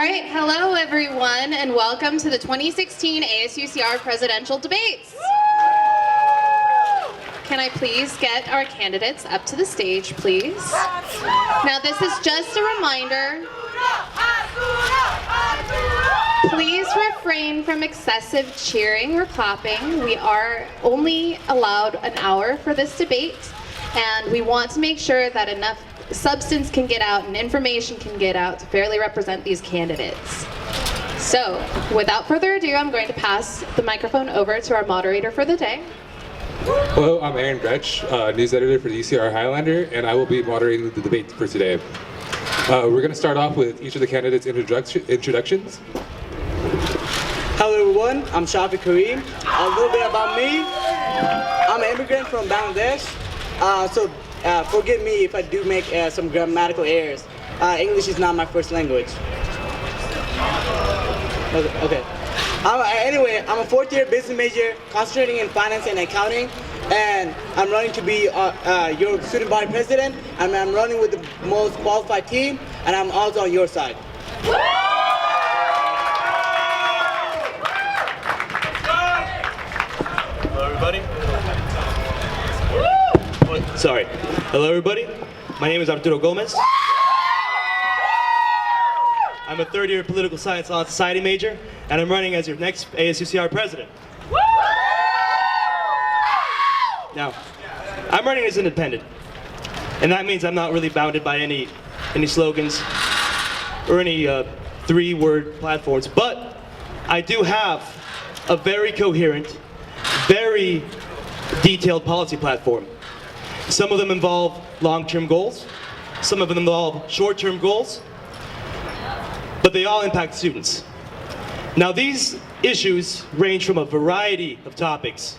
right, hello everyone, and welcome to the 2016 ASUCR presidential debates. Can I please get our candidates up to the stage, please? Now this is just a reminder. Please refrain from excessive cheering or clapping. We are only allowed an hour for this debate, and we want to make sure that enough substance can get out and information can get out to fairly represent these candidates. So, without further ado, I'm going to pass the microphone over to our moderator for the day. Hello, I'm Aaron Gretsch, news editor for the UCR Highlander, and I will be moderating the debate for today. We're going to start off with each of the candidates' introductions. Hello everyone, I'm Shafiq Kareem. A little bit about me. I'm an immigrant from Bangladesh, so forgive me if I do make some grammatical errors. English is not my first language. Okay. Anyway, I'm a fourth-year business major concentrating in finance and accounting, and I'm running to be your student body president, and I'm running with the most qualified team, and I'm also on your side. Hello everybody. Sorry. Hello everybody. My name is Arturo Gomez. I'm a third-year political science law and society major, and I'm running as your next ASUCR president. Now, I'm running as independent, and that means I'm not really bounded by any slogans or any three-word platforms, but I do have a very coherent, very detailed policy platform. Some of them involve long-term goals, some of them involve short-term goals, but they all impact students. Now these issues range from a variety of topics,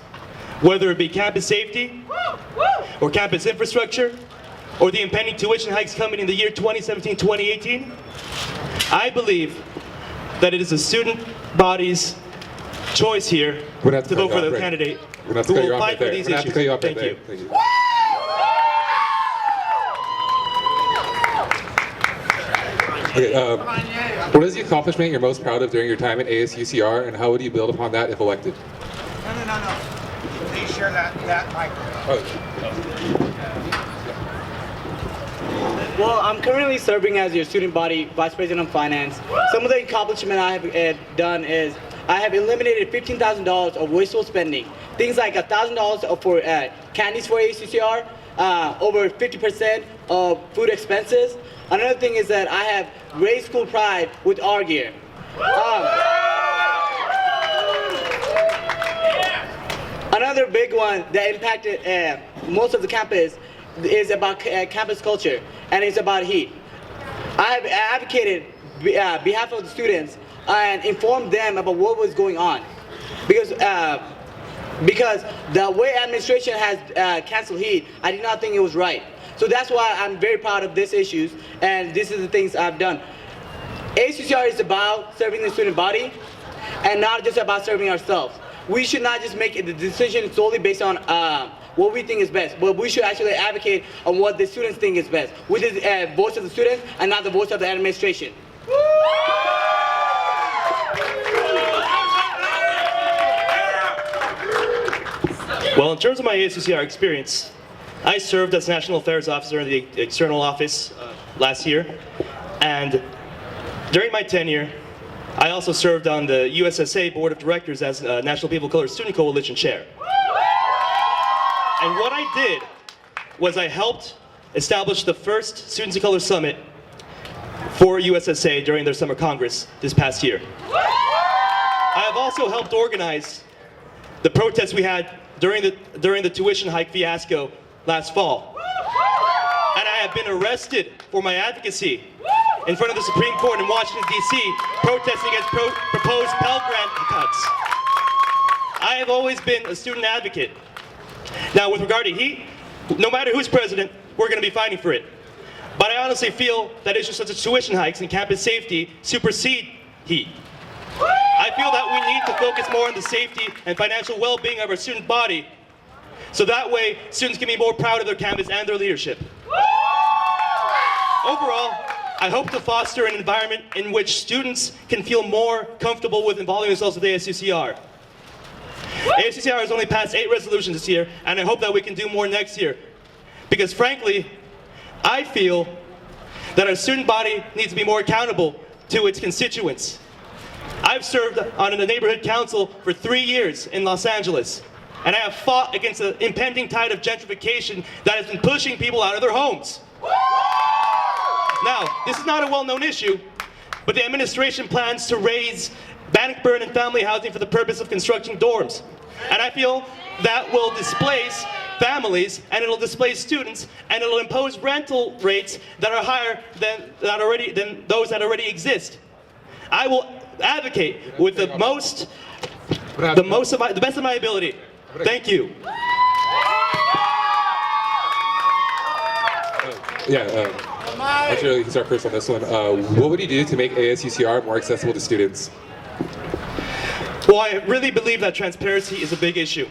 whether it be campus safety, or campus infrastructure, or the impending tuition hikes coming in the year 2017-2018. I believe that it is the student body's choice here to vote for the candidate who will fight for these issues. Thank you. Okay, what is the accomplishment you're most proud of during your time at ASUCR, and how would you build upon that if elected? No. Please share that microphone. Well, I'm currently serving as your student body vice president of finance. Some of the accomplishment I have done is I have eliminated $15,000 of wasteful spending. Things like $1,000 for candies for ASUCR, over 50% of food expenses. Another thing is that I have raised school pride with our gear. Another big one that impacted most of the campus is about campus culture, and it's about heat. I have advocated behalf of the students and informed them about what was going on, because the way administration has canceled heat, I did not think it was right. So that's why I'm very proud of these issues, and this is the things I've done. ASUCR is about serving the student body, and not just about serving ourselves. We should not just make the decision solely based on what we think is best, but we should actually advocate on what the students think is best, which is the voice of the students and not the voice of the administration. Well, in terms of my ASUCR experience, I served as National Affairs Officer in the External Office last year, and during my tenure, I also served on the USSA Board of Directors as National People of Color Student Coalition Chair. And what I did was I helped establish the first Students of Color Summit for USSA during their Summer Congress this past year. I have also helped organize the protests we had during the tuition hike fiasco last fall. And I have been arrested for my advocacy in front of the Supreme Court in Washington, D.C., protesting against proposed Pell Grant cuts. I have always been a student advocate. Now, with regard to heat, no matter who's president, we're going to be fighting for it. But I honestly feel that issues such as tuition hikes and campus safety supersede heat. I feel that we need to focus more on the safety and financial well-being of our student body, so that way students can be more proud of their campus and their leadership. Overall, I hope to foster an environment in which students can feel more comfortable with involving themselves with ASUCR. ASUCR has only passed 8 resolutions this year, and I hope that we can do more next year. Because frankly, I feel that our student body needs to be more accountable to its constituents. I've served on a neighborhood council for 3 years in Los Angeles, and I have fought against the impending tide of gentrification that has been pushing people out of their homes. Now, this is not a well-known issue, but the administration plans to raise Bannockburn and family housing for the purpose of constructing dorms. And I feel that will displace families, and it'll displace students, and it'll impose rental rates that are higher than those that already exist. I will advocate with the best of my ability. Thank you. Actually, you can start first on this one. What would you do to make ASUCR more accessible to students? Well, I really believe that transparency is a big issue.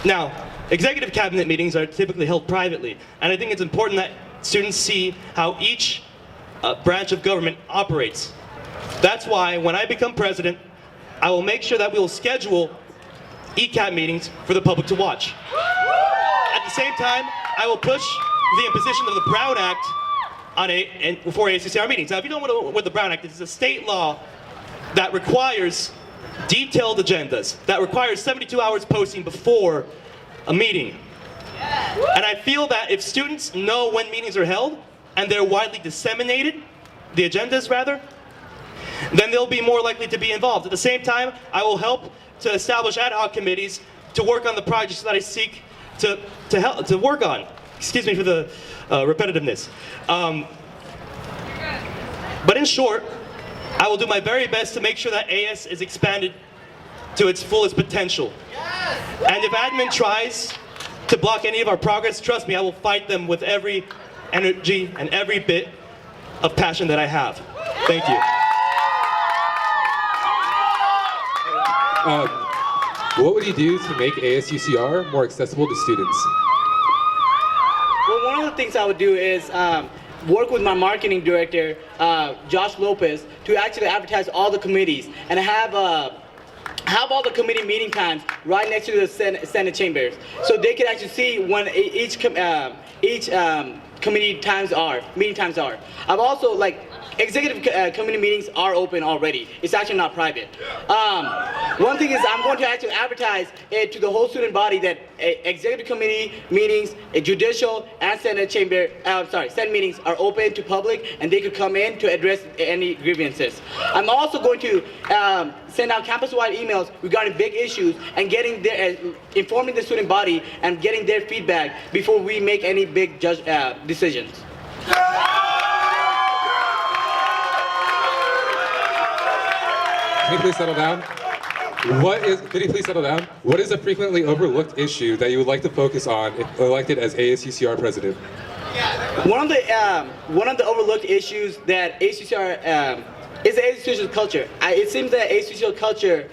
Now, executive cabinet meetings are typically held privately, and I think it's important that students see how each branch of government operates. That's why when I become president, I will make sure that we will schedule ECAB meetings for the public to watch. At the same time, I will push the imposition of the Brown Act for ASUCR meetings. Now, if you don't know what the Brown Act is, it's a state law that requires detailed agendas, that requires 72 hours posting before a meeting. And I feel that if students know when meetings are held, and they're widely disseminated, the agendas rather, then they'll be more likely to be involved. At the same time, I will help to establish ad hoc committees to work on the projects that I seek to work on. Excuse me for the repetitiveness. But in short, I will do my very best to make sure that AS is expanded to its fullest potential. And if admin tries to block any of our progress, trust me, I will fight them with every energy and every bit of passion that I have. Thank you. What would you do to make ASUCR more accessible to students? Well, one of the things I would do is work with my marketing director, Josh Lopez, to actually advertise all the committees and have all the committee meeting times right next to the Senate chambers, so they can actually see when each committee meeting times are. I've also, executive committee meetings are open already. It's actually not private. One thing is I'm going to actually advertise it to the whole student body that executive committee meetings, judicial and Senate meetings are open to public, and they could come in to address any grievances. I'm also going to send out campus-wide emails regarding big issues and informing the student body and getting their feedback before we make any big decisions. Can you please settle down? Can you please settle down? What is a frequently overlooked issue that you would like to focus on if elected as ASUCR president? One of the overlooked issues that ASUCR is the ASUCR culture. It seems that ASUCR culture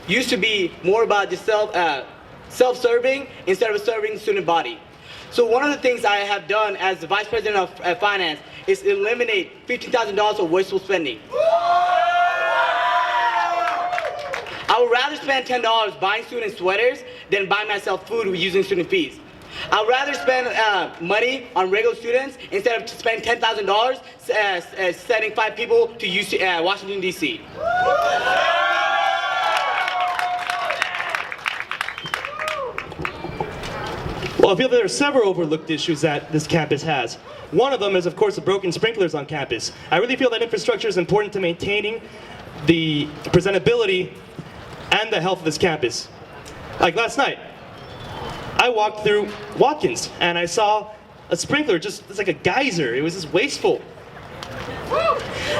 used to be more about just self-serving instead of serving the student body. So one of the things I have done as the Vice President of Finance is eliminate $15,000 of wasteful spending. I would rather spend $10 buying student sweaters than buy myself food using student fees. I'd rather spend money on regular students instead of spending $10,000 sending 5 people to Washington, D.C. Well, I feel there are several overlooked issues that this campus has. One of them is, of course, the broken sprinklers on campus. I really feel that infrastructure is important to maintaining the presentability and the health of this campus. Like last night, I walked through Watkins and I saw a sprinkler, it's like a geyser. It was just wasteful.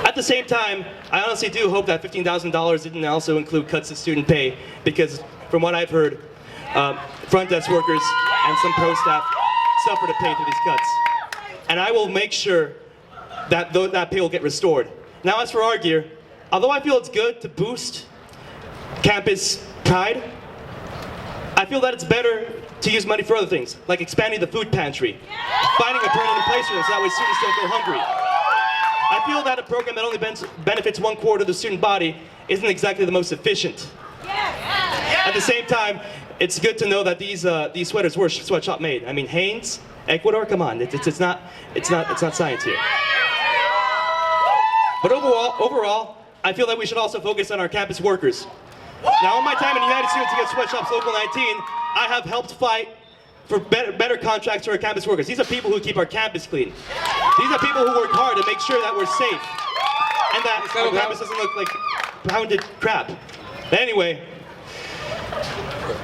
At the same time, I honestly do hope that $15,000 didn't also include cuts to student pay, because from what I've heard, front desk workers and some pro staff suffer to pay through these cuts. And I will make sure that that pay will get restored. Now, as for our gear, although I feel it's good to boost campus pride, I feel that it's better to use money for other things, like expanding the food pantry, finding a permanent place for them so that way students don't go hungry. I feel that a program that only benefits 1/4 of the student body isn't exactly the most efficient. At the same time, it's good to know that these sweaters were sweatshop made. I mean, Hanes, Ecuador, come on, it's not science here. But overall, I feel that we should also focus on our campus workers. Now, in my time in the United Students Against Sweatshops Local 19, I have helped fight for better contracts for our campus workers. These are people who keep our campus clean. These are people who work hard to make sure that we're safe and that our campus doesn't look like pounded crap. But anyway,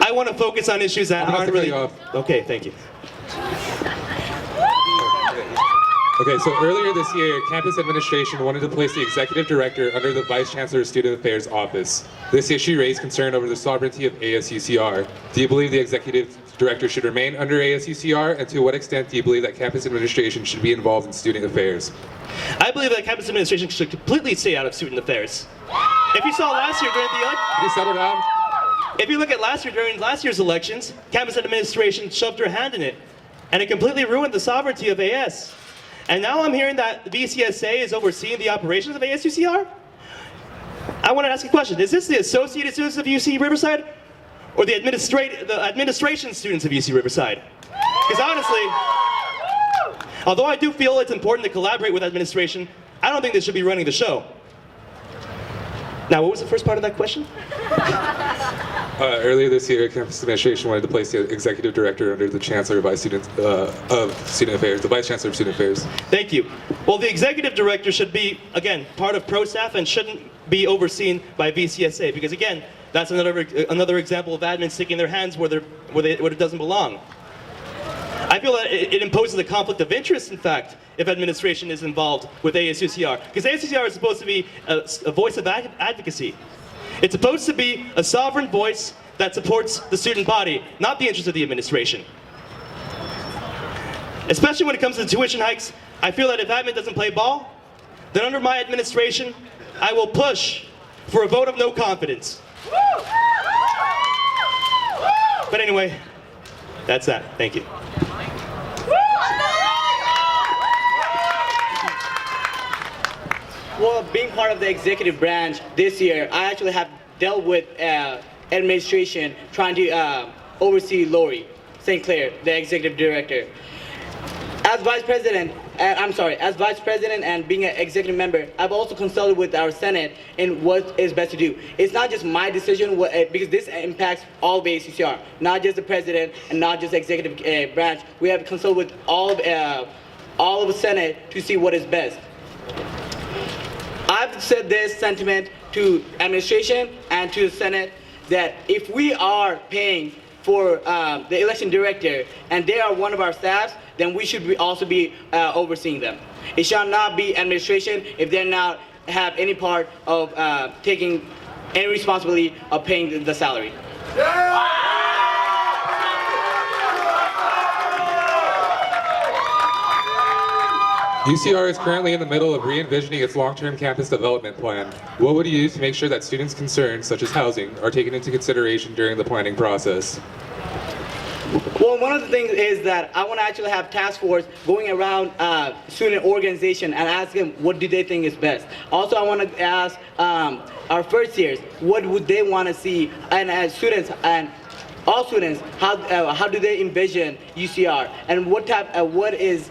I want to focus on issues that aren't really... Okay, thank you. Okay, so earlier this year, campus administration wanted to place the executive director under the Vice Chancellor's Student Affairs Office. This issue raised concern over the sovereignty of ASUCR. Do you believe the executive director should remain under ASUCR, and to what extent do you believe that campus administration should be involved in student affairs? I believe that campus administration should completely stay out of student affairs. If you saw last year during the election... Can you settle down? If you look at last year, during last year's elections, campus administration shoved their hand in it, and it completely ruined the sovereignty of AS. And now I'm hearing that the VCSA is overseeing the operations of ASUCR? I want to ask a question. Is this the Associated Students of UC Riverside, or the administration students of UC Riverside? Because honestly, although I do feel it's important to collaborate with administration, I don't think they should be running the show. Now, what was the first part of that question? Earlier this year, campus administration wanted to place the executive director under the Chancellor of Student Affairs, the Vice Chancellor of Student Affairs. Thank you. Well, the executive director should be, again, part of pro staff and shouldn't be overseen by VCSA, because again, that's another example of admin sticking their hands where it doesn't belong. I feel that it imposes a conflict of interest, in fact, if administration is involved with ASUCR. Because ASUCR is supposed to be a voice of advocacy. It's supposed to be a sovereign voice that supports the student body, not the interests of the administration. Especially when it comes to tuition hikes, I feel that if admin doesn't play ball, then under my administration, I will push for a vote of no confidence. But anyway, that's that. Thank you. Well, being part of the executive branch this year, I actually have dealt with administration trying to oversee Lori St. Clair, the executive director. As vice president and being an executive member, I've also consulted with our Senate in what is best to do. It's not just my decision, because this impacts all of ASUCR, not just the president and not just the executive branch. We have to consult with all of the Senate to see what is best. I've said this sentiment to administration and to the Senate that if we are paying for the election director and they are one of our staffs, then we should also be overseeing them. It shall not be administration if they not have any part of taking any responsibility of paying the salary. UCR is currently in the middle of re-envisioning its long-term campus development plan. What would you do to make sure that students' concerns, such as housing, are taken into consideration during the planning process? Well, one of the things is that I want to actually have task force going around student organization and ask them what do they think is best. Also, I want to ask our first years what would they want to see, and as students and all students, how do they envision UCR, and what is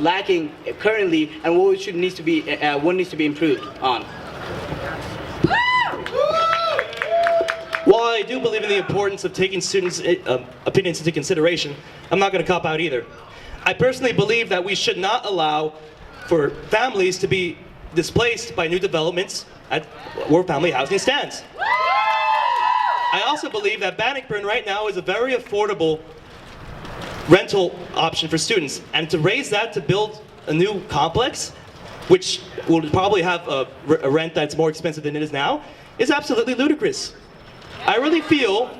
lacking currently, and what needs to be improved on. While I do believe in the importance of taking students' opinions into consideration, I'm not going to cop out either. I personally believe that we should not allow for families to be displaced by new developments at where family housing stands. I also believe that Bannockburn right now is a very affordable rental option for students, and to raise that to build a new complex, which will probably have a rent that's more expensive than it is now, is absolutely ludicrous. I really feel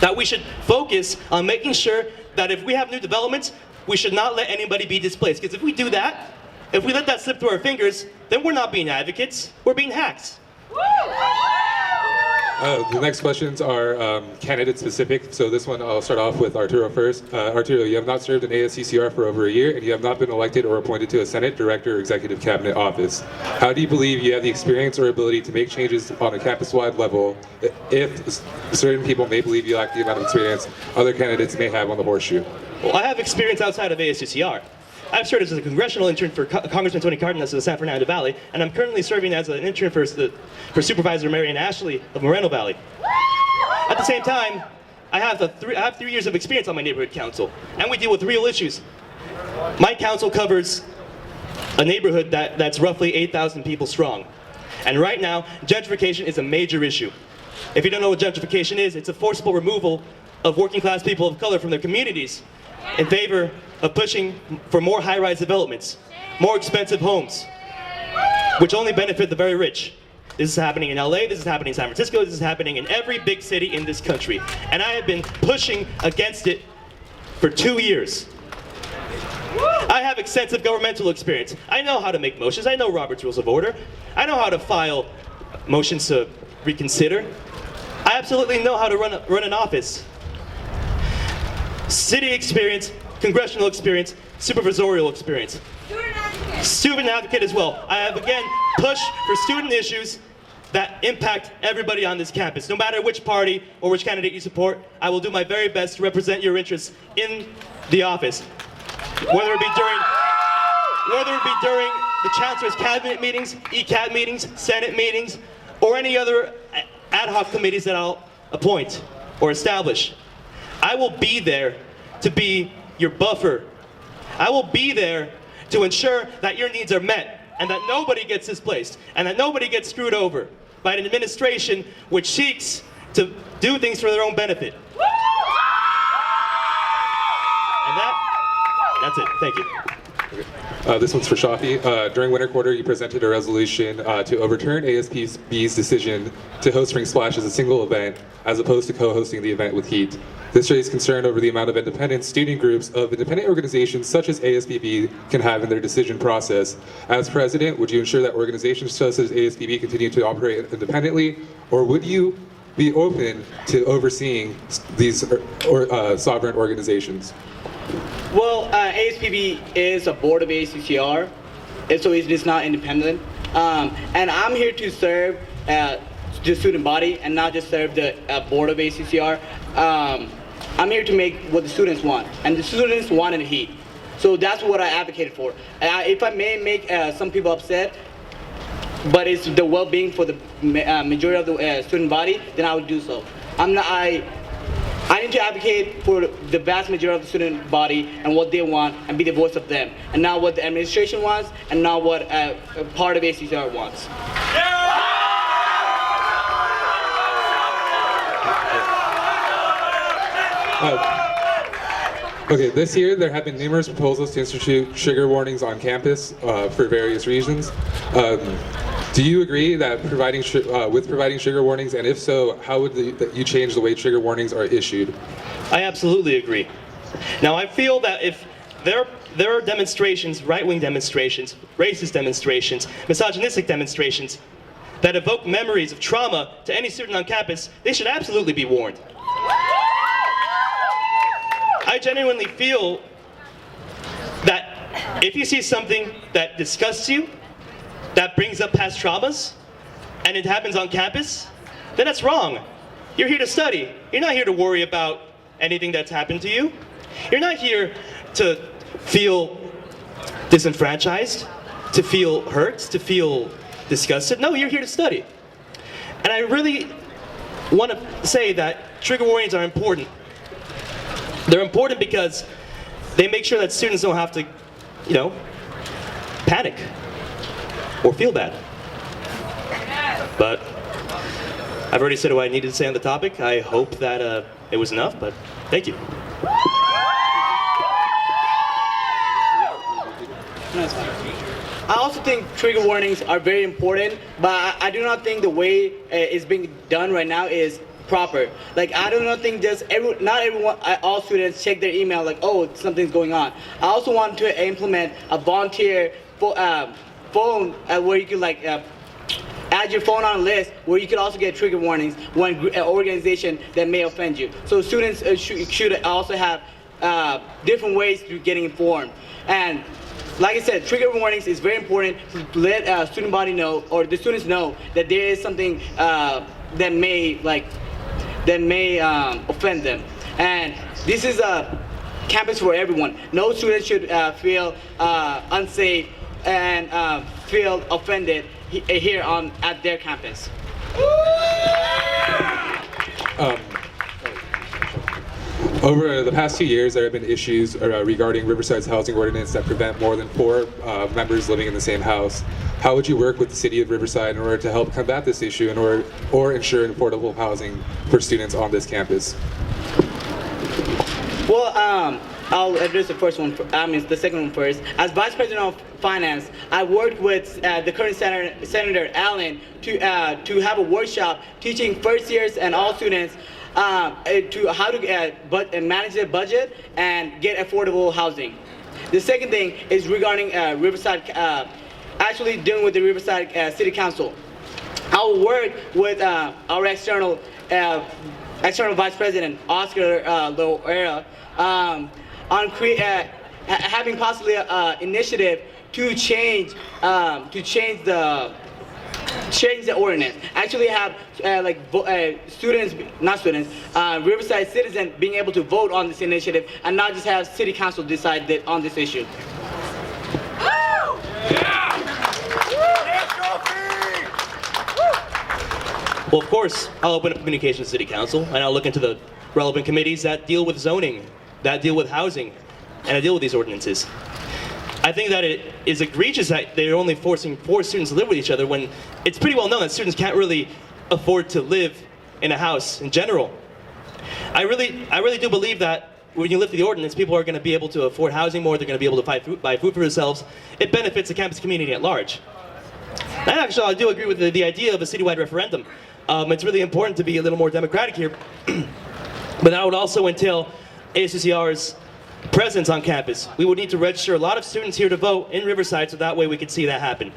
that we should focus on making sure that if we have new developments, we should not let anybody be displaced. Because if we do that, if we let that slip through our fingers, then we're not being advocates, we're being hacks. The next questions are candidate specific. So this one I'll start off with Arturo first. Arturo, you have not served in ASUCR for over a year, and you have not been elected or appointed to a Senate, Director, or Executive Cabinet office. How do you believe you have the experience or ability to make changes on a campus-wide level if certain people may believe you lack the amount of experience other candidates may have on the horseshoe? Well, I have experience outside of ASUCR. I've served as a congressional intern for Congressman Tony Cardenas of the San Fernando Valley, and I'm currently serving as an intern for Supervisor Marion Ashley of Moreno Valley. At the same time, I have 3 years of experience on my neighborhood council, and we deal with real issues. My council covers a neighborhood that's roughly 8,000 people strong. And right now, gentrification is a major issue. If you don't know what gentrification is, it's a forcible removal of working class people of color from their communities in favor of pushing for more high-rise developments, more expensive homes, which only benefit the very rich. This is happening in LA, this is happening in San Francisco, this is happening in every big city in this country. And I have been pushing against it for 2 years. I have extensive governmental experience. I know how to make motions, I know Robert's Rules of Order. I know how to file motions to reconsider. I absolutely know how to run an office. City experience, congressional experience, supervisorial experience. Student advocate as well. I have again pushed for student issues that impact everybody on this campus. No matter which party or which candidate you support, I will do my very best to represent your interests in the office. Whether it be during the Chancellor's Cabinet meetings, ECAB meetings, Senate meetings, or any other ad hoc committees that I'll appoint or establish. I will be there to be your buffer. I will be there to ensure that your needs are met and that nobody gets displaced and that nobody gets screwed over by an administration which seeks to do things for their own benefit. And that's it. Thank you. This one's for Shafi. During winter quarter, you presented a resolution to overturn ASPB's decision to host Spring Splash as a single event, as opposed to co-hosting the event with Heat. This raised concern over the amount of independent student groups of independent organizations such as ASPB can have in their decision process. As president, would you ensure that organizations such as ASPB continue to operate independently, or would you be open to overseeing these sovereign organizations? Well, ASPB is a board of ASUCR, and so it's not independent. And I'm here to serve the student body and not just serve the board of ASUCR. I'm here to make what the students want, and the students wanted Heat. So that's what I advocated for. If I may make some people upset, but it's the well-being for the majority of the student body, then I would do so. I need to advocate for the vast majority of the student body and what they want and be the voice of them, and not what the administration wants and not what a part of ACCR wants. Okay, this year there have been numerous proposals to institute sugar warnings on campus for various reasons. Do you agree that providing sugar warnings, and if so, how would you change the way sugar warnings are issued? I absolutely agree. Now, I feel that if there are demonstrations, right-wing demonstrations, racist demonstrations, misogynistic demonstrations, that evoke memories of trauma to any student on campus, they should absolutely be warned. I genuinely feel that if you see something that disgusts you, that brings up past traumas, and it happens on campus, then that's wrong. You're here to study. You're not here to worry about anything that's happened to you. You're not here to feel disenfranchised, to feel hurt, to feel disgusted. No, you're here to study. And I really want to say that trigger warnings are important. They're important because they make sure that students don't have to, panic or feel bad. But I've already said what I needed to say on the topic. I hope that it was enough, but thank you. I also think trigger warnings are very important, but I do not think the way it's being done right now is proper. Like, I do not think not everyone, all students check their email like, oh, something's going on. I also want to implement a volunteer phone where you can add your phone on a list where you can also get trigger warnings when an organization that may offend you. So students should also have different ways to getting informed. And like I said, trigger warnings is very important to let student body know, or the students know, that there is something that may offend them. And this is a campus for everyone. No student should feel unsafe and feel offended here at their campus. Over the past 2 years, there have been issues regarding Riverside's housing ordinance that prevent more than 4 members living in the same house. How would you work with the city of Riverside in order to help combat this issue or ensure affordable housing for students on this campus? Well, I'll address the second one first. As Vice President of Finance, I worked with the current Senator Allen to have a workshop teaching first years and all students to how to manage their budget and get affordable housing. The second thing is regarding Riverside, actually dealing with the Riverside City Council. I'll work with our external Vice President, Oscar Loera, on having possibly an initiative to change the ordinance. Actually have Riverside citizens being able to vote on this initiative and not just have City Council decide on this issue. Well, of course, I'll open up communications to City Council, and I'll look into the relevant committees that deal with zoning, that deal with housing, and that deal with these ordinances. I think that it is egregious that they're only forcing 4 students to live with each other when it's pretty well known that students can't really afford to live in a house in general. I really do believe that when you lift the ordinance, people are going to be able to afford housing more, they're going to be able to buy food for themselves. It benefits the campus community at large. And actually, I do agree with the idea of a citywide referendum. It's really important to be a little more democratic here, but that would also entail ASUCR's presence on campus. We would need to register a lot of students here to vote in Riverside, so that way we could see that happen.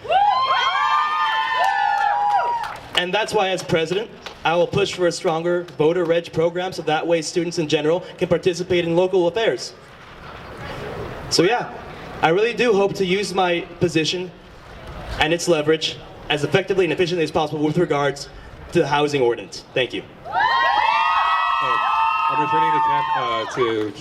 And that's why, as president, I will push for a stronger voter reg program, so that way students in general can participate in local affairs. So yeah, I really do hope to use my position and its leverage as effectively and efficiently as possible with regards to the housing ordinance. Thank you. I'm returning to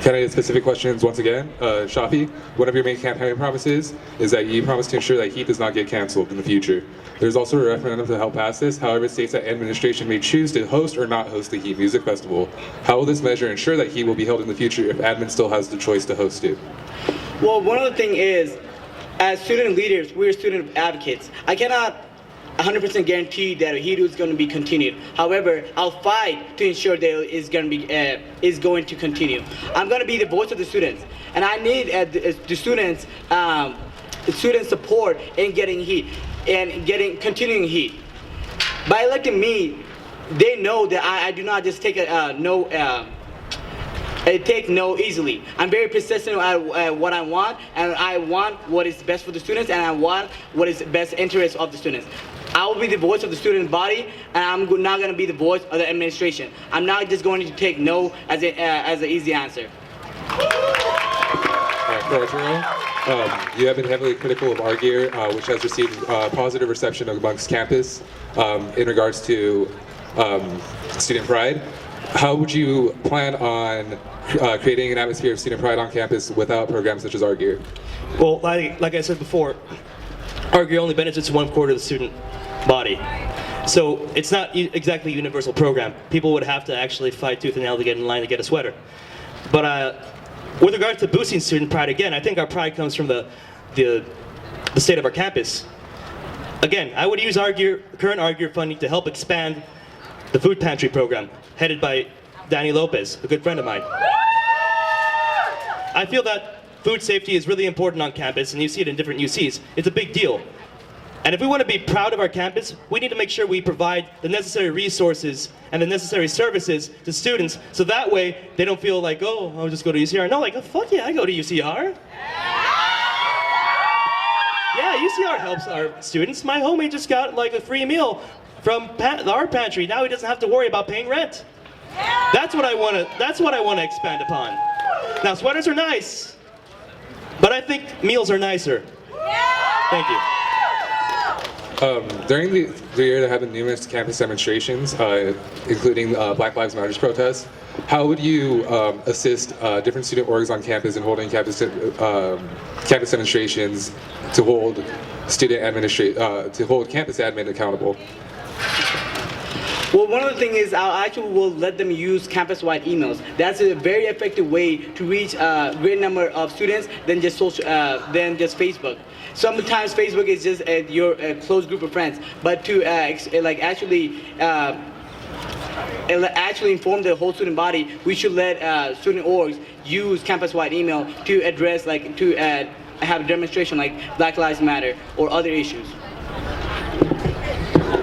candidate-specific questions once again. Shafi, one of your main campaign promises is that you promise to ensure that HEAT does not get canceled in the future. There's also a referendum to help pass this. However, it states that administration may choose to host or not host the HEAT Music Festival. How will this measure ensure that HEAT will be held in the future if admin still has the choice to host it? Well, one other thing is, as student leaders, we're student advocates. I cannot 100% guarantee that HEAT is going to be continued. However, I'll fight to ensure that it is going to continue. I'm going to be the voice of the students, and I need the students' support in getting HEAT and continuing HEAT. By electing me, they know that I do not just take no easily. I'm very persistent at what I want, and I want what is best for the students, and I want what is the best interest of the students. I will be the voice of the student body, and I'm not going to be the voice of the administration. I'm not just going to take no as an easy answer. You have been heavily critical of our gear, which has received positive reception amongst campus in regards to student pride. How would you plan on creating an atmosphere of student pride on campus without programs such as our gear? Well, like I said before, our gear only benefits 1/4 of the student body. So it's not exactly a universal program. People would have to actually fight tooth and nail to get in line to get a sweater. But with regard to boosting student pride, again, I think our pride comes from the state of our campus. Again, I would use current our gear funding to help expand the food pantry program, headed by Danny Lopez, a good friend of mine. I feel that food safety is really important on campus, and you see it in different UCs. It's a big deal. And if we want to be proud of our campus, we need to make sure we provide the necessary resources and the necessary services to students, so that way they don't feel like, oh, I'll just go to UCR. No, like, oh, fuck yeah, I go to UCR. Yeah, ASUCR helps our students. My homie just got like a free meal from our pantry. Now he doesn't have to worry about paying rent. That's what I want to expand upon. Now sweaters are nice, but I think meals are nicer. Thank you. During the year, there have been numerous campus demonstrations, including Black Lives Matter protests. How would you assist different student orgs on campus in holding campus demonstrations to hold campus admin accountable? Well, one of the things is I actually will let them use campus-wide emails. That's a very effective way to reach a great number of students than just just Facebook. Sometimes Facebook is just your close group of friends, but to actually inform the whole student body, we should let student orgs use campus-wide email to address have a demonstration like Black Lives Matter or other issues.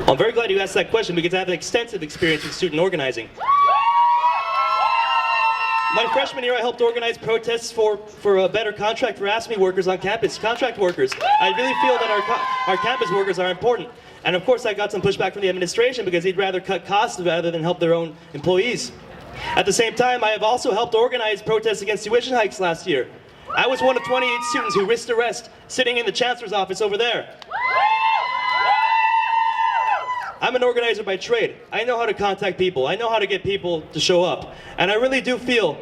I'm very glad you asked that question because I have an extensive experience in student organizing. My freshman year, I helped organize protests for a better contract for ASME workers on campus, contract workers. I really feel that our campus workers are important. And of course, I got some pushback from the administration because they'd rather cut costs rather than help their own employees. At the same time, I have also helped organize protests against tuition hikes last year. I was one of 28 students who risked arrest sitting in the chancellor's office over there. I'm an organizer by trade. I know how to contact people. I know how to get people to show up. And I really do feel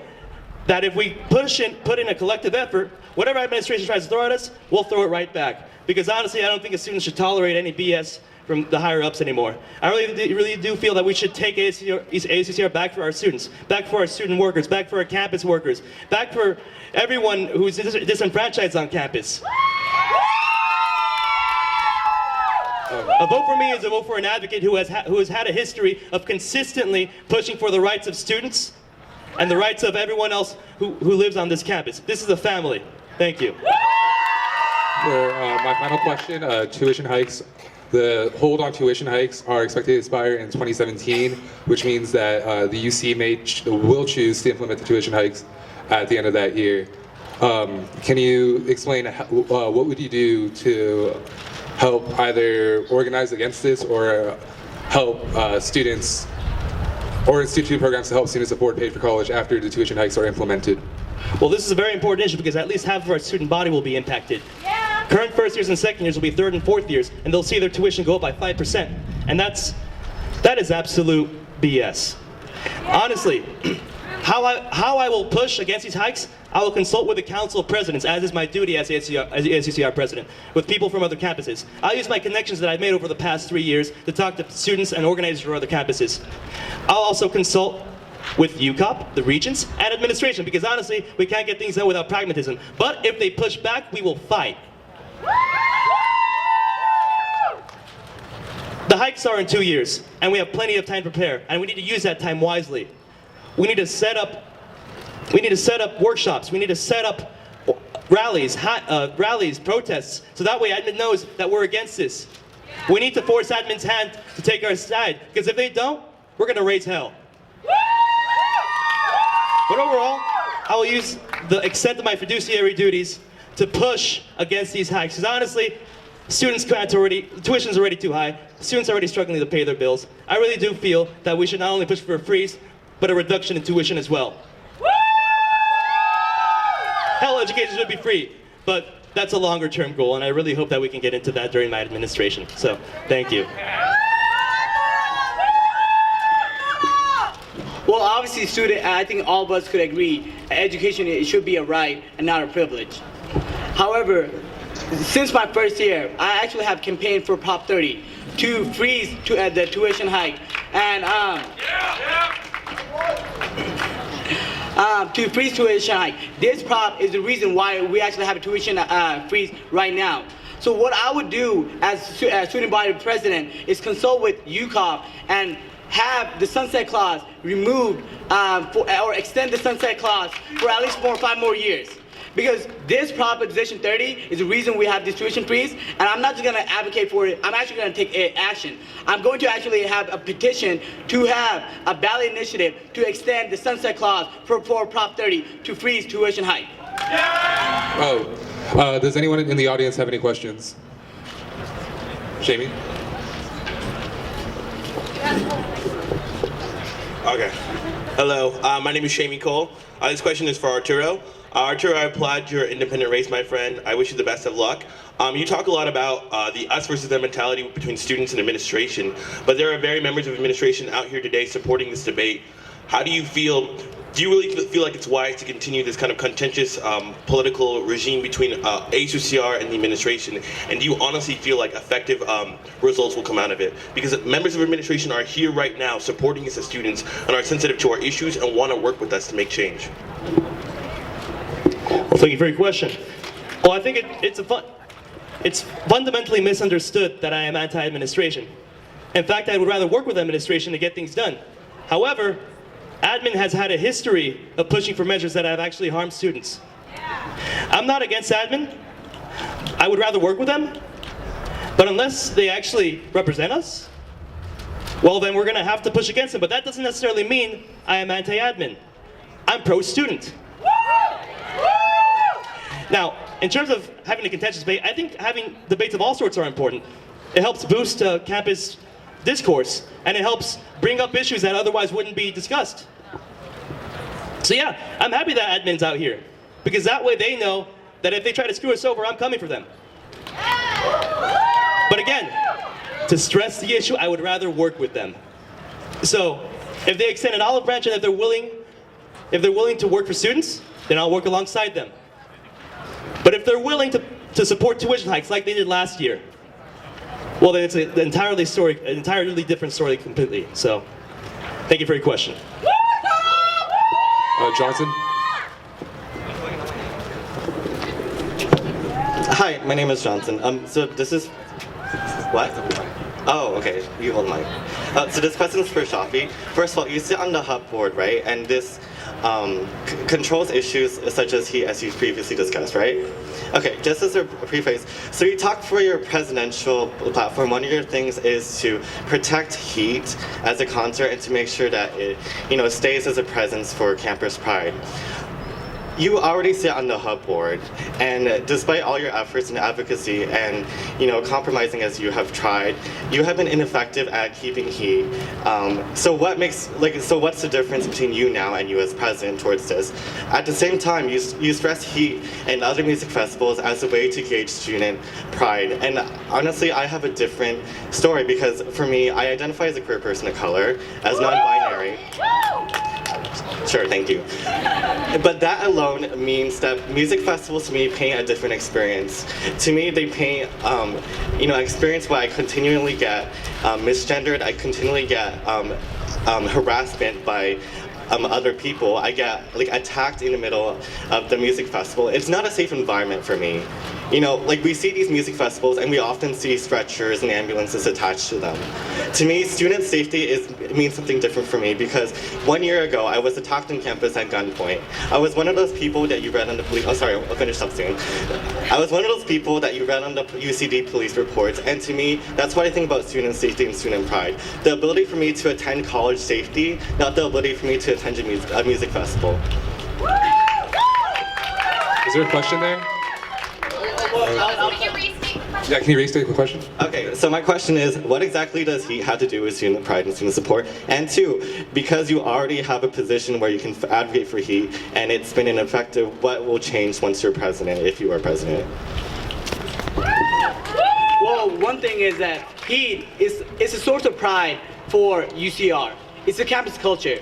that if we put in a collective effort, whatever administration tries to throw at us, we'll throw it right back. Because honestly, I don't think a student should tolerate any BS from the higher ups anymore. I really do feel that we should take ASUCR back for our students, back for our student workers, back for our campus workers, back for everyone who's disenfranchised on campus. A vote for me is a vote for an advocate who has had a history of consistently pushing for the rights of students and the rights of everyone else who lives on this campus. This is a family. Thank you. For my final question, tuition hikes. The hold on tuition hikes are expected to expire in 2017, which means that the UC will choose to implement the tuition hikes at the end of that year. Can you explain what would you do to help either organize against this or help students or institute programs to help students afford paid for college after the tuition hikes are implemented? Well, this is a very important issue because at least half of our student body will be impacted. Current first years and second years will be third and fourth years, and they'll see their tuition go up by 5%. And that is absolute BS. Honestly, how I will push against these hikes, I will consult with the Council of Presidents, as is my duty as ASUCR president, with people from other campuses. I'll use my connections that I've made over the past 3 years to talk to students and organizers from other campuses. I'll also consult with UCOP, the regents, and administration, because honestly, we can't get things done without pragmatism. But if they push back, we will fight. The hikes are in 2 years, and we have plenty of time to prepare, and we need to use that time wisely. We need to set up workshops. We need to set up rallies, protests, so that way admin knows that we're against this. We need to force admin's hand to take our side, because if they don't, we're going to raise hell. But overall, I will use the extent of my fiduciary duties to push against these hikes. Because honestly, tuition's already too high. Students are already struggling to pay their bills. I really do feel that we should not only push for a freeze, but a reduction in tuition as well. Hell, education should be free, but that's a longer term goal, and I really hope that we can get into that during my administration. So, thank you. Well, obviously, I think all of us could agree, education it should be a right and not a privilege. However, since my first year, I actually have campaigned for Prop 30 to freeze the tuition hike and to freeze tuition hike. This prop is the reason why we actually have a tuition freeze right now. So what I would do as student body president is consult with UCOP and have the sunset clause removed or extend the sunset clause for at least 4 or 5 more years. Because this Proposition 30 is the reason we have this tuition freeze, and I'm not just going to advocate for it, I'm actually going to take action. I'm going to actually have a petition to have a ballot initiative to extend the sunset clause for Prop 30 to freeze tuition hike. Does anyone in the audience have any questions? Jamie? Okay. Hello, my name is Shamie Cole. This question is for Arturo. Arturo, I applaud your independent race, my friend. I wish you the best of luck. You talk a lot about the us versus them mentality between students and administration, but there are very members of administration out here today supporting this debate. How do you feel? Do you really feel like it's wise to continue this kind of contentious political regime between ASUCR and the administration? And do you honestly feel like effective results will come out of it? Because members of administration are here right now supporting us as students and are sensitive to our issues and want to work with us to make change. Well, thank you for your question. Well, I think it's fundamentally misunderstood that I am anti-administration. In fact, I would rather work with administration to get things done. However, admin has had a history of pushing for measures that have actually harmed students. I'm not against admin. I would rather work with them. But unless they actually represent us, well, then we're going to have to push against them. But that doesn't necessarily mean I am anti-admin. I'm pro-student. Now, in terms of having a contentious debate, I think having debates of all sorts are important. It helps boost campus discourse, and it helps bring up issues that otherwise wouldn't be discussed. So yeah, I'm happy that admin's out here, because that way they know that if they try to screw us over, I'm coming for them. But again, to stress the issue, I would rather work with them. So if they extend an olive branch and if they're willing to work for students, then I'll work alongside them. But if they're willing to support tuition hikes like they did last year, well, then it's an entirely different story completely. So, thank you for your question. Johnson? Hi, my name is Johnson. So this is what? Oh, okay. You hold the mic. So this question is for Shafi. First of all, you sit on the hub board, right? And this controls issues such as heat, as you previously discussed, right? Okay, just as a preface, so you talk for your presidential platform, one of your things is to protect heat as a concert and to make sure that it, stays as a presence for campus pride. You already sit on the hub board, and despite all your efforts and advocacy and compromising as you have tried, you have been ineffective at keeping heat. So what's the difference between you now and you as president towards this? At the same time, you stress heat and other music festivals as a way to gauge student pride. And honestly, I have a different story because for me, I identify as a queer person of color, as non-binary. Sure, thank you. But that alone means that music festivals to me paint a different experience. To me, they paint an experience where I continually get misgendered, I continually get harassment by other people. I get attacked in the middle of the music festival. It's not a safe environment for me. We see these music festivals and we often see stretchers and ambulances attached to them. To me, student safety means something different for me because 1 year ago, I was attacked on campus at gunpoint. I was one of those people that you read on the police, oh sorry, I'll finish up soon. I was one of those people that you read on the UCD police reports, and to me, that's what I think about student safety and student pride. The ability for me to attend college safety, not the ability for me to attend a music festival. Is there a question there? Yeah, can you restate the question? Okay, so my question is, what exactly does heat have to do with student pride and student support? And two, because you already have a position where you can advocate for heat and it's been ineffective, what will change once you're president, if you are president? Well, one thing is that heat is a source of pride for UCR. It's a campus culture.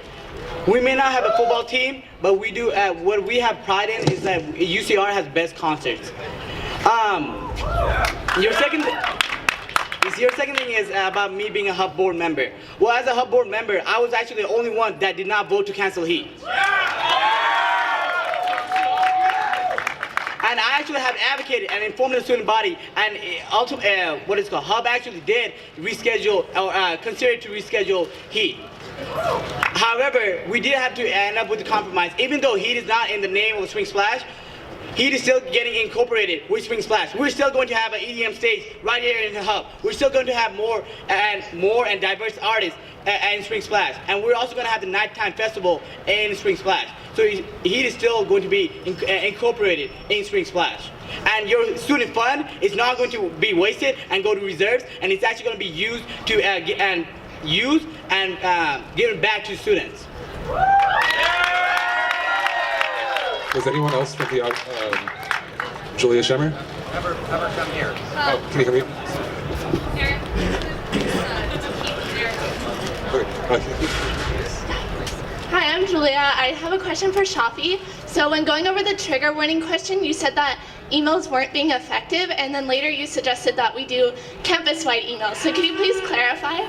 We may not have a football team, but we do. What we have pride in is that UCR has best concerts. Your second thing is about me being a hub board member. Well, as a hub board member, I was actually the only one that did not vote to cancel heat. And I actually have advocated and informed the student body, and Hub actually did reschedule or consider to reschedule heat. However, we did have to end up with a compromise. Even though heat is not in the name of Spring Splash, heat is still getting incorporated with Spring Splash. We're still going to have an EDM stage right here in the hub. We're still going to have more and diverse artists in Spring Splash. And we're also going to have the nighttime festival in Spring Splash. so heat is still going to be incorporated in Spring Splash. And your student fund is not going to be wasted and go to reserves, and it's actually going to be used to given back to students. Was anyone else from the Julia Schemmer? Never come here. Oh, can you come here? Okay. Hi, I'm Julia. I have a question for Shafi. So when going over the trigger warning question, you said that emails weren't being effective, and then later you suggested that we do campus-wide emails. So could you please clarify?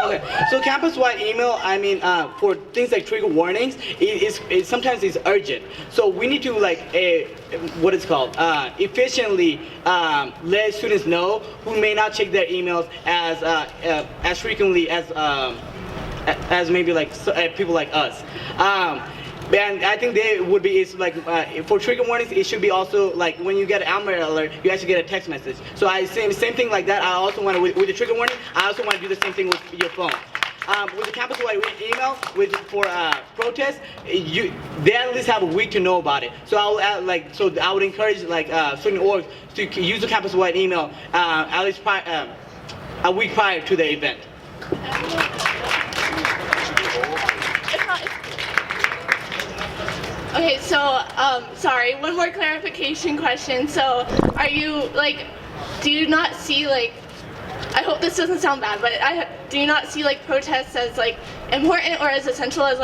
Okay, so campus-wide email, I mean, for things like trigger warnings, it sometimes is urgent. So we need to efficiently let students know who may not check their emails as frequently as maybe like people like us. And I think they would be, for trigger warnings, it should be also like when you get an Amber Alert, you actually get a text message. So same thing like that. I also want to, with the trigger warning, I also want to do the same thing with your phone. With the campus-wide email, for protests, they at least have a week to know about it. So I would encourage student orgs to use the campus-wide email at least a week prior to the event. Okay, so, sorry, one more clarification question. So, are you, do you not see, I hope this doesn't sound bad, but do you not see, protests as, important or as essential as,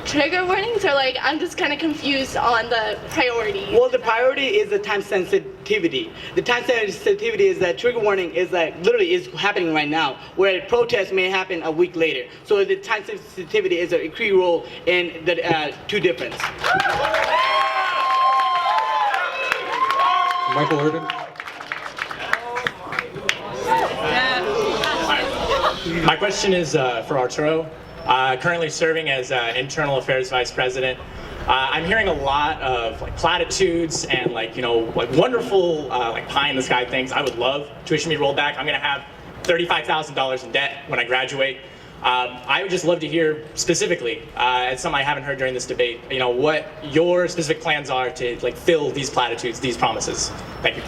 trigger warnings? Or, I'm just kind of confused on the priority. Well, the priority is the time sensitivity. The time sensitivity is that trigger warning is literally is happening right now, where protest may happen a week later. So the time sensitivity is a key role in the two difference. Michael Irvin? My question is for Arturo. Currently serving as Internal Affairs Vice President. I'm hearing a lot of platitudes and wonderful pie in the sky things. I would love tuition to be rolled back. I'm going to have $35,000 in debt when I graduate. I would just love to hear specifically, it's something I haven't heard during this debate, what your specific plans are to fill these platitudes, these promises. Thank you.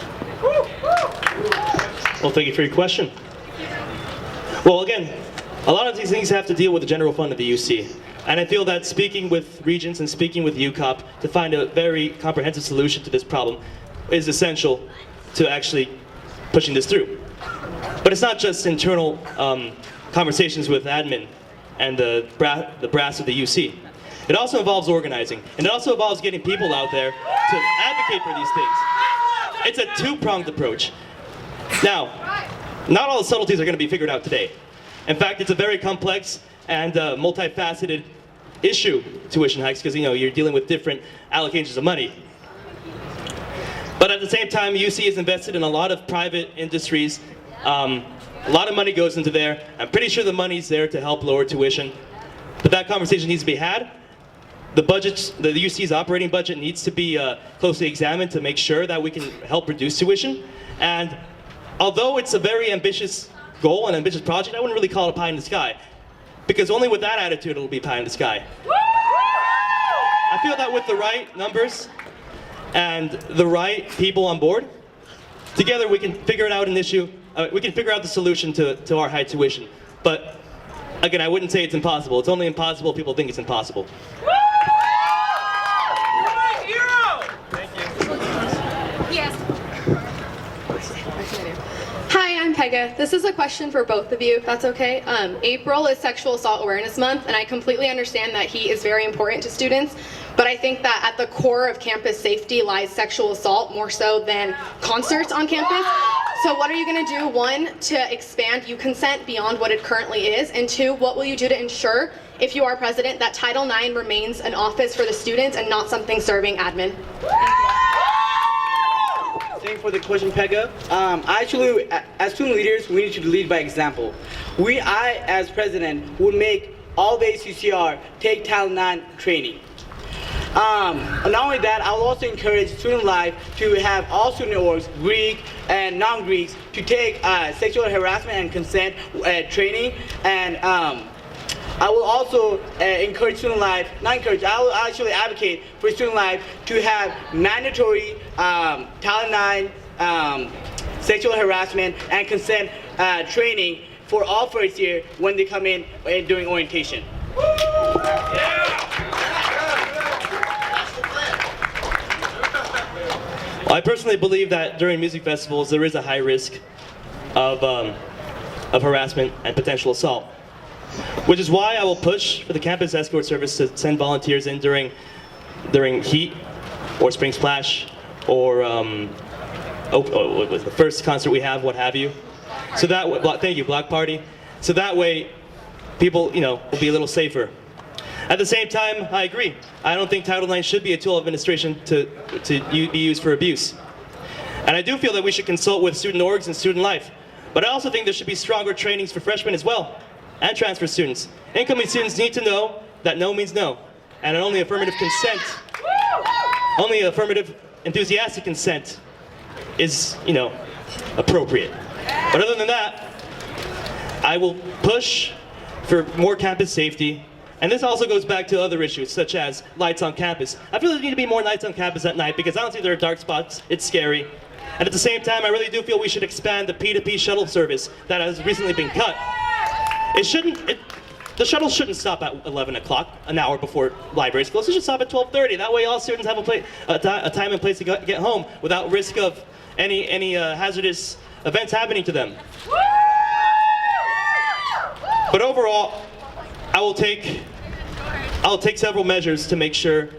Well, thank you for your question. Well, again, a lot of these things have to deal with the general fund of the UC. And I feel that speaking with Regents and speaking with UCOP to find a very comprehensive solution to this problem is essential to actually pushing this through. But it's not just internal conversations with admin and the brass of the UC. It also involves organizing, and it also involves getting people out there to advocate for these things. It's a two-pronged approach. Now, not all the subtleties are going to be figured out today. In fact, it's a very complex and multifaceted issue, tuition hikes, because you're dealing with different allocations of money. But at the same time, UC is invested in a lot of private industries. A lot of money goes into there. I'm pretty sure the money's there to help lower tuition. But that conversation needs to be had. The UC's operating budget needs to be closely examined to make sure that we can help reduce tuition. And although it's a very ambitious goal, an ambitious project, I wouldn't really call it pie in the sky. Because only with that attitude it'll be pie in the sky. I feel that with the right numbers and the right people on board, together we can figure out an issue, we can figure out the solution to our high tuition. But again, I wouldn't say it's impossible. It's only impossible if people think it's impossible. Hi, I'm Pega. This is a question for both of you, if that's okay. April is Sexual Assault Awareness Month, and I completely understand that heat is very important to students, but I think that at the core of campus safety lies sexual assault more so than concerts on campus. So what are you going to do, one, to expand U-Consent beyond what it currently is, and two, what will you do to ensure, if you are president, that Title IX remains an office for the students and not something serving admin? Thank you for the question, Pega. Actually, as student leaders, we need to lead by example. I, as president, would make all the ASUCR take Title IX training. Not only that, I will also encourage Student Life to have all student orgs, Greek and non-Greeks, to take sexual harassment and consent training, and I will also encourage student life, not encourage, I will actually advocate for student life to have mandatory Title IX sexual harassment and consent training for all first year when they come in during orientation. I personally believe that during music festivals there is a high risk of harassment and potential assault, which is why I will push for the campus escort service to send volunteers in during Heat or Spring Splash or what was the first concert we have, what have you. So that thank you, Block Party. So that way, people will be a little safer. At the same time, I agree. I don't think Title IX should be a tool of administration to be used for abuse. And I do feel that we should consult with student orgs and student life. But I also think there should be stronger trainings for freshmen as well, and transfer students. Incoming students need to know that no means no, and only affirmative consent, only affirmative enthusiastic consent is, appropriate. But other than that, I will push for more campus safety. And this also goes back to other issues, such as lights on campus. I feel there need to be more lights on campus at night because honestly there are dark spots, it's scary. And at the same time, I really do feel we should expand the P2P shuttle service that has recently been cut. The shuttle shouldn't stop at 11 o'clock, an hour before libraries close. It should stop at 12:30. That way all students have a time and place to get home without risk of any hazardous events happening to them. But overall, I'll take several measures to make sure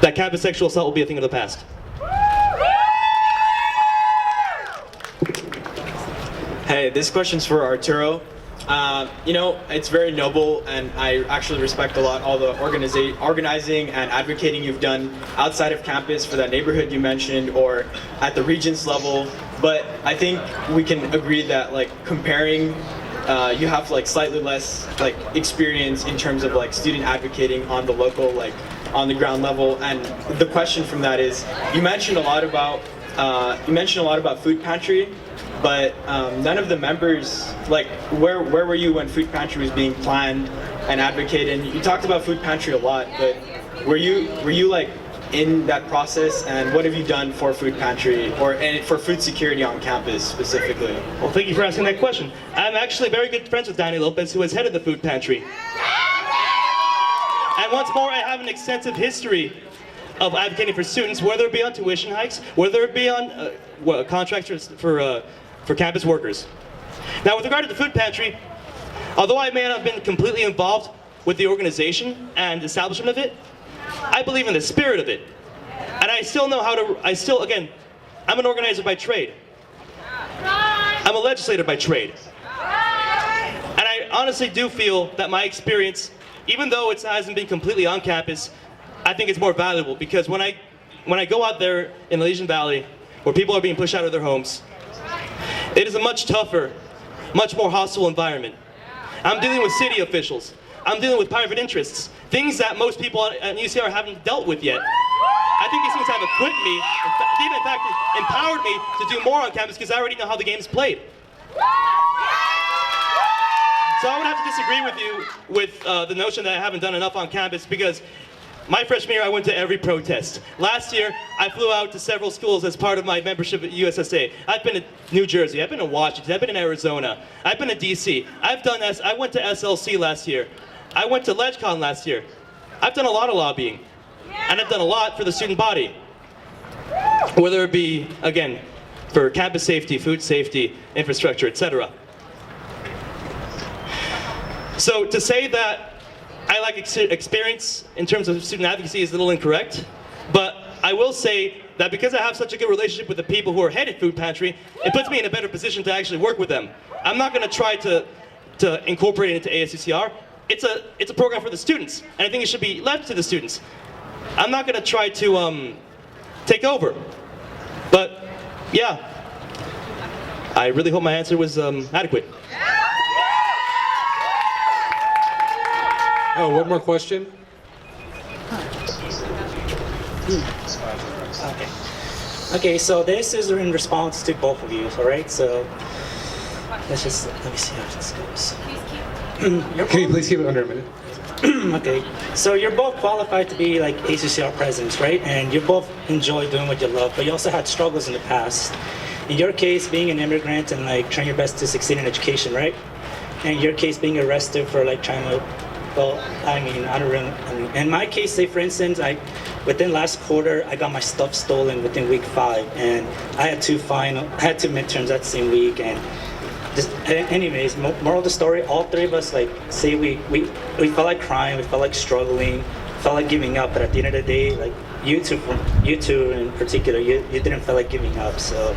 that campus sexual assault will be a thing of the past. Hey, this question's for Arturo. It's very noble, and I actually respect a lot all the organizing and advocating you've done outside of campus for that neighborhood you mentioned, or at the Regents level. But I think we can agree that comparing, you have slightly less experience in terms of student advocating on the local, on the ground level. And the question from that is, you mentioned a lot about food pantry. But none of the members, where were you when food pantry was being planned and advocated? And you talked about food pantry a lot, but were you in that process? And what have you done for food pantry and for food security on campus specifically? Well, thank you for asking that question. I'm actually very good friends with Danny Lopez, who has headed the food pantry. And once more, I have an extensive history of advocating for students, whether it be on tuition hikes, whether it be on contracts for campus workers. Now, with regard to the food pantry, although I may not have been completely involved with the organization and establishment of it, I believe in the spirit of it. And I still know how to, again, I'm an organizer by trade. I'm a legislator by trade. And I honestly do feel that my experience, even though it hasn't been completely on campus, I think it's more valuable because when I go out there in the Elysian Valley, where people are being pushed out of their homes, it is a much tougher, much more hostile environment. I'm dealing with city officials. I'm dealing with private interests. Things that most people at UCR haven't dealt with yet. I think these things have equipped me, they've in fact empowered me to do more on campus because I already know how the game's played. So I would have to disagree with you with the notion that I haven't done enough on campus because my freshman year, I went to every protest. Last year, I flew out to several schools as part of my membership at USSA. I've been to New Jersey, I've been to Washington, I've been in Arizona, I've been to DC. I went to SLC last year. I went to LegCon last year. I've done a lot of lobbying. And I've done a lot for the student body. Whether it be, again, for campus safety, food safety, infrastructure, etc. So to say that I lack experience in terms of student advocacy is a little incorrect, but I will say that because I have such a good relationship with the people who are headed food pantry, it puts me in a better position to actually work with them. I'm not going to try to incorporate it into ASUCR. It's a program for the students, and I think it should be left to the students. I'm not going to try to take over, but yeah, I really hope my answer was adequate. Oh, one more question. Okay, so this is in response to both of you, all right? So let me see how this goes. Can you please keep it under a minute? Okay, so you're both qualified to be like ASUCR presidents, right? And you both enjoy doing what you love, but you also had struggles in the past. In your case, being an immigrant and like trying your best to succeed in education, right? And in your case, being arrested for like trying to, well, I mean, I don't really, in my case, say for instance, within last quarter, I got my stuff stolen within week 5, and I had two midterms that same week, and just, anyways, moral of the story, all three of us, like, say we felt like crying, we felt like struggling, felt like giving up, but at the end of the day, like, you two in particular, you didn't feel like giving up, so.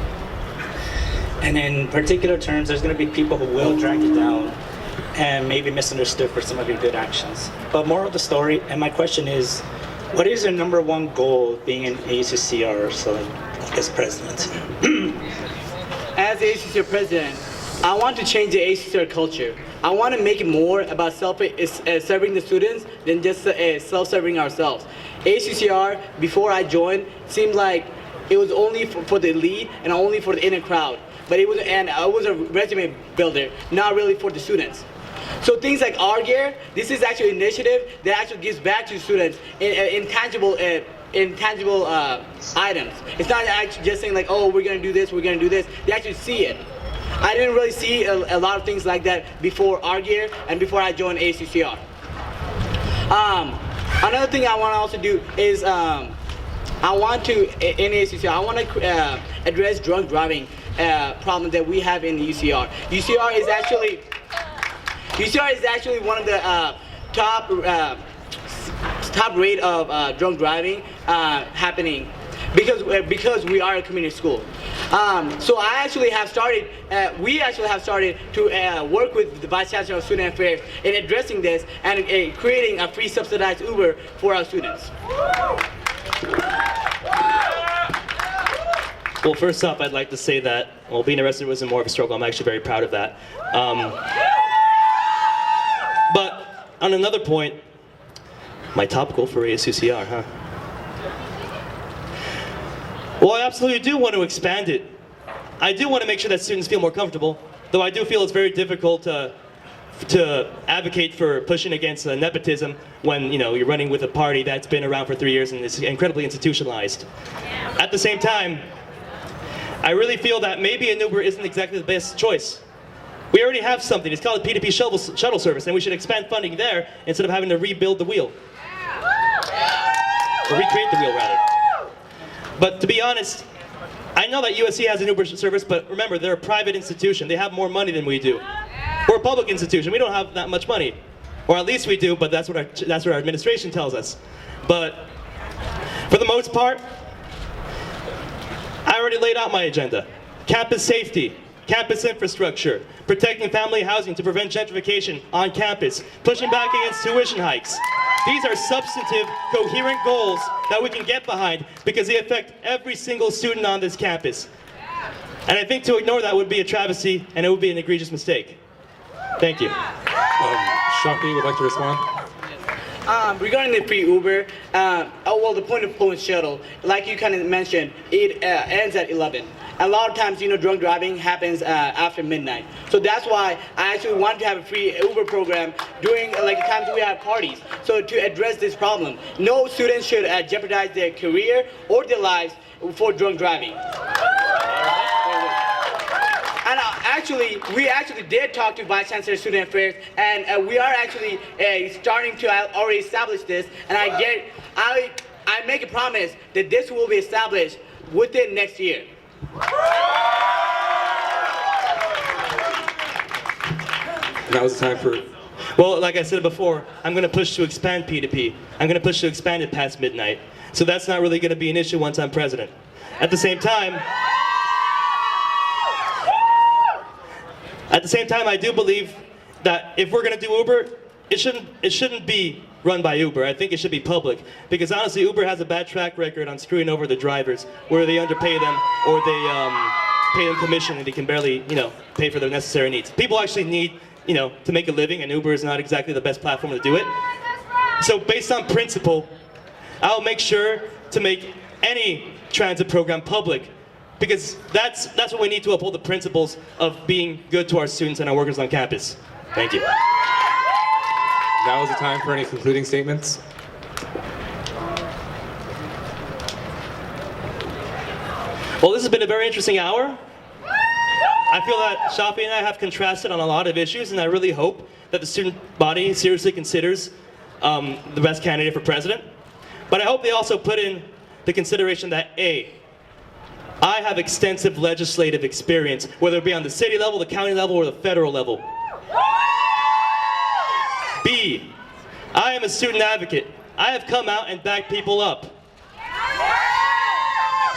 And in particular terms, there's gonna be people who will drag you down and maybe misunderstood for some of your good actions. But moral of the story, and my question is, what is your #1 goal being an ASUCR, so like, as president? As the ASUCR president, I want to change the ASUCR culture. I want to make it more about serving the students than just self-serving ourselves. ASUCR, before I joined, seemed like it was only for the elite and only for the inner crowd. But it was a resume builder, not really for the students. So things like R-Gear, this is actually an initiative that actually gives back to students in tangible items. It's not actually just saying like, oh, we're gonna do this, we're gonna do this. They actually see it. I didn't really see a lot of things like that before R-Gear and before I joined ASUCR. Another thing I want to also do is in ASUCR, I want to address drunk driving problem that we have in the UCR. UCR is actually one of the top rate of drunk driving happening because we are a community school. So we actually have started to work with the Vice Chancellor of Student Affairs in addressing this and creating a free subsidized Uber for our students. Well, first off, I'd like to say that, well, being arrested wasn't more of a struggle. I'm actually very proud of that. But on another point, my top goal for ASUCR, huh? Well, I absolutely do want to expand it. I do want to make sure that students feel more comfortable, though I do feel it's very difficult to advocate for pushing against nepotism when you're running with a party that's been around for 3 years and is incredibly institutionalized. At the same time, I really feel that maybe an Uber isn't exactly the best choice. We already have something. It's called a P2P shuttle service, and we should expand funding there instead of having to rebuild the wheel. Or recreate the wheel, rather. But to be honest, I know that USC has an Uber service, but remember, they're a private institution. They have more money than we do. We're a public institution. We don't have that much money. Or at least we do, but that's what our administration tells us. But for the most part, I already laid out my agenda. Campus safety, campus infrastructure, protecting family housing to prevent gentrification on campus, pushing back against tuition hikes. These are substantive, coherent goals that we can get behind because they affect every single student on this campus. And I think to ignore that would be a travesty and it would be an egregious mistake. Thank you. Shafi would like to respond. Regarding the free Uber, well, the point of Fluent Shuttle, like you kind of mentioned, it ends at 11. A lot of times, drunk driving happens after midnight. So that's why I actually want to have a free Uber program during the times we have parties. So to address this problem, no student should jeopardize their career or their lives for drunk driving. And we actually did talk to Vice Chancellor of Student Affairs, and we are actually starting to already establish this. And I make a promise that this will be established within next year. Now is the time for. Well, like I said before, I'm going to push to expand P2P. I'm going to push to expand it past midnight. So that's not really going to be an issue once I'm president. At the same time, I do believe that if we're going to do Uber, it shouldn't be run by Uber. I think it should be public. Because honestly, Uber has a bad track record on screwing over the drivers, where they underpay them or they pay them commission and they can barely, pay for their necessary needs. People actually need, to make a living, and Uber is not exactly the best platform to do it. So based on principle, I'll make sure to make any transit program public, because that's what we need to uphold the principles of being good to our students and our workers on campus. Thank you. Now is the time for any concluding statements. Well, this has been a very interesting hour. I feel that Shafi and I have contrasted on a lot of issues, and I really hope that the student body seriously considers the best candidate for president. But I hope they also put in the consideration that A, I have extensive legislative experience, whether it be on the city level, the county level, or the federal level. B, I am a student advocate. I have come out and backed people up.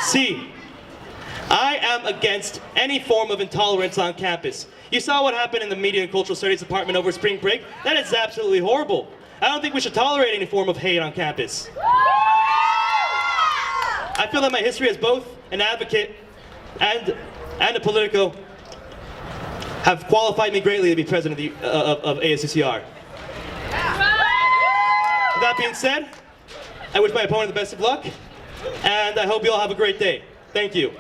C, I am against any form of intolerance on campus. You saw what happened in the Media and Cultural Studies department over spring break? That is absolutely horrible. I don't think we should tolerate any form of hate on campus. I feel that my history as both an advocate and a politico have qualified me greatly to be president of ASUCR. With that being said, I wish my opponent the best of luck, and I hope you all have a great day. Thank you.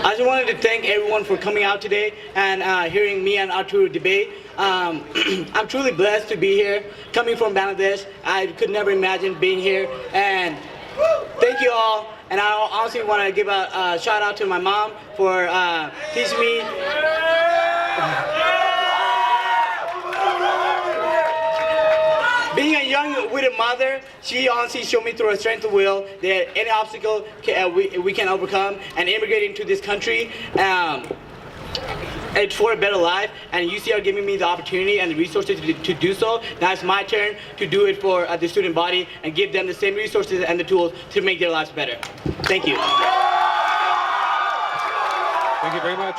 I just wanted to thank everyone for coming out today and hearing me and Arturo debate. I'm truly blessed to be here. Coming from Bangladesh, I could never imagine being here. And thank you all. And I honestly want to give a shout out to my mom for teaching me. Being a young widowed mother, she honestly showed me through her strength of will that any obstacle we can overcome. And immigrating to this country, it's for a better life. And UCR giving me the opportunity and the resources to do so. Now it's my turn to do it for the student body and give them the same resources and the tools to make their lives better. Thank you. Thank you very much.